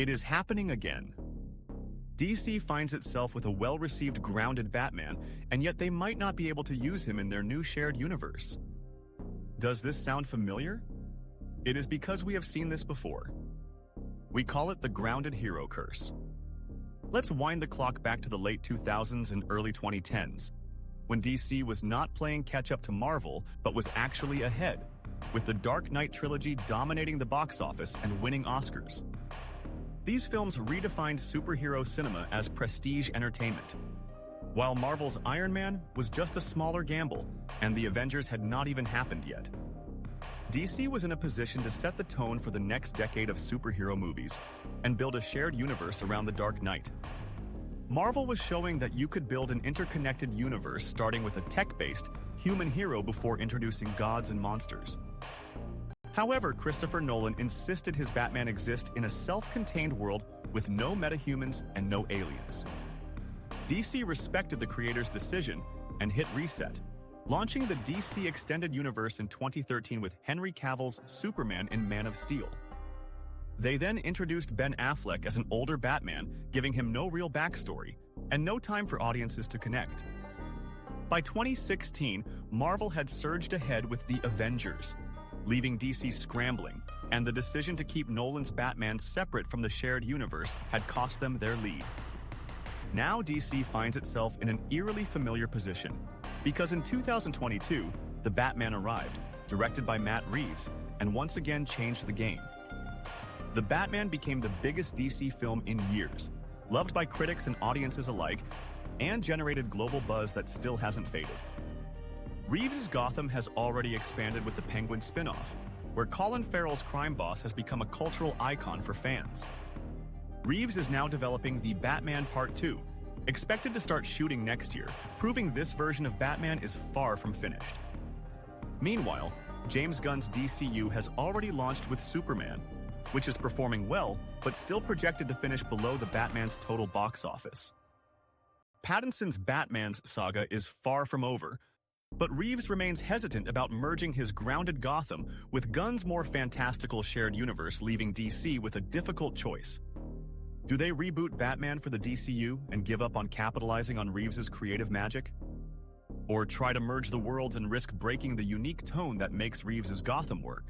It is happening again. DC finds itself with a well-received grounded Batman, and yet they might not be able to use him in their new shared universe. Does this sound familiar? It is because we have seen this before. We call it the grounded hero curse. Let's wind the clock back to the late 2000s and early 2010s, when DC was not playing catch-up to Marvel, but was actually ahead, with the Dark Knight trilogy dominating the box office and winning Oscars. These films redefined superhero cinema as prestige entertainment, while Marvel's Iron Man was just a smaller gamble, and the Avengers had not even happened yet. DC was in a position to set the tone for the next decade of superhero movies and build a shared universe around the Dark Knight. Marvel was showing that you could build an interconnected universe starting with a tech-based, human hero before introducing gods and monsters. However, Christopher Nolan insisted his Batman exist in a self-contained world with no metahumans and no aliens. DC respected the creator's decision and hit reset, launching the DC Extended Universe in 2013 with Henry Cavill's Superman in Man of Steel. They then introduced Ben Affleck as an older Batman, giving him no real backstory and no time for audiences to connect. By 2016, Marvel had surged ahead with The Avengers, leaving DC scrambling, and the decision to keep Nolan's Batman separate from the shared universe had cost them their lead. Now DC finds itself in an eerily familiar position, because in 2022, The Batman arrived, directed by Matt Reeves, and once again changed the game. The Batman became the biggest DC film in years, loved by critics and audiences alike, and generated global buzz that still hasn't faded. Reeves' Gotham has already expanded with the Penguin spin-off, where Colin Farrell's crime boss has become a cultural icon for fans. Reeves is now developing The Batman Part 2, expected to start shooting next year, proving this version of Batman is far from finished. Meanwhile, James Gunn's DCU has already launched with Superman, which is performing well, but still projected to finish below the Batman's total box office. Pattinson's Batman's saga is far from over, but Reeves remains hesitant about merging his grounded Gotham with Gunn's more fantastical shared universe, leaving DC with a difficult choice. Do they reboot Batman for the DCU and give up on capitalizing on Reeves' creative magic? Or try to merge the worlds and risk breaking the unique tone that makes Reeves' Gotham work?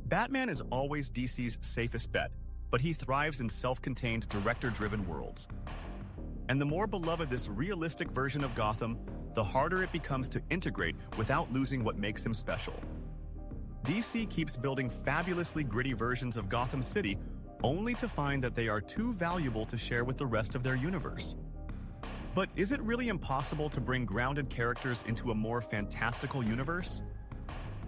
Batman is always DC's safest bet, but he thrives in self-contained, director-driven worlds. And the more beloved this realistic version of Gotham, the harder it becomes to integrate without losing what makes him special. DC keeps building fabulously gritty versions of Gotham City, only to find that they are too valuable to share with the rest of their universe. But is it really impossible to bring grounded characters into a more fantastical universe?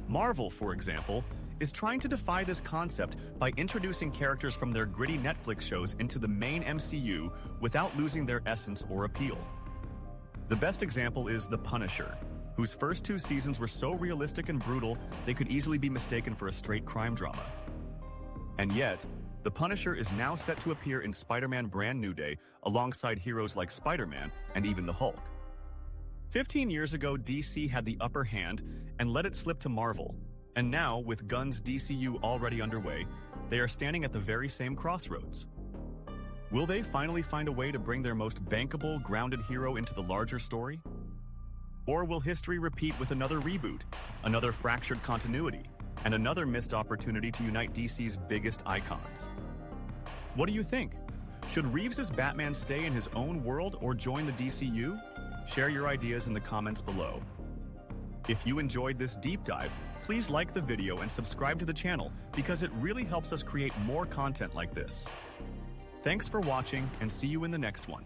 Marvel, for example, is trying to defy this concept by introducing characters from their gritty Netflix shows into the main MCU without losing their essence or appeal. The best example is The Punisher, whose first 2 seasons were so realistic and brutal they could easily be mistaken for a straight crime drama. And yet, The Punisher is now set to appear in Spider-Man Brand New Day alongside heroes like Spider-Man and even the Hulk. 15 years ago, DC had the upper hand and let it slip to Marvel, and now, with Gunn's DCU already underway, they are standing at the very same crossroads. Will they finally find a way to bring their most bankable, grounded hero into the larger story? Or will history repeat with another reboot, another fractured continuity, and another missed opportunity to unite DC's biggest icons? What do you think? Should Reeves' Batman stay in his own world or join the DCU? Share your ideas in the comments below. If you enjoyed this deep dive, please like the video and subscribe to the channel because it really helps us create more content like this. Thanks for watching and see you in the next one.